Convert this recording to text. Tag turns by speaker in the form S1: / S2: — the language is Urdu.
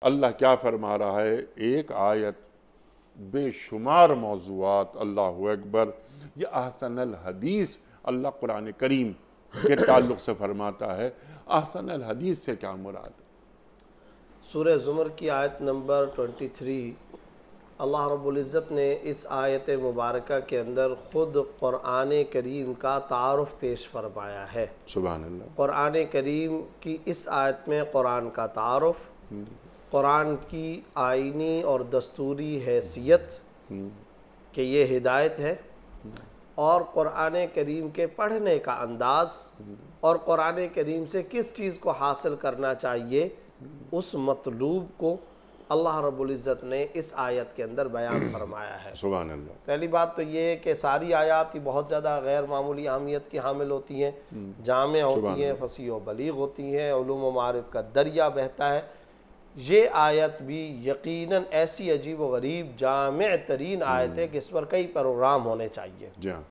S1: اللہ کیا فرما رہا ہے؟ ایک آیت بے شمار موضوعات، اللہ اکبر. یہ احسن الحدیث اللہ قرآن کریم کے تعلق سے فرماتا ہے. احسن الحدیث سے کیا مراد ہے؟
S2: سورہ زمر کی آیت نمبر 23، اللہ رب العزت نے اس آیت مبارکہ کے اندر خود قرآن کریم کا تعارف پیش فرمایا ہے.
S1: سبحان اللہ.
S2: قرآن کریم کی اس آیت میں قرآن کا تعارف، قرآن کی آئینی اور دستوری حیثیت کہ یہ ہدایت ہے، اور قرآن کریم کے پڑھنے کا انداز، اور قرآن کریم سے کس چیز کو حاصل کرنا چاہیے، اس مطلوب کو اللہ رب العزت نے اس آیت کے اندر بیان فرمایا ہے.
S1: سبحان اللہ.
S2: پہلی بات تو یہ ہے کہ ساری آیات ہی بہت زیادہ غیر معمولی اہمیت کی حامل ہوتی ہیں، جامع ہوتی ہیں، فصیح و بلیغ ہوتی ہیں، علوم و معارف کا دریا بہتا ہے. یہ آیت بھی یقیناً ایسی عجیب و غریب جامع ترین آیت ہے کہ اس پر کئی پروگرام ہونے چاہیے.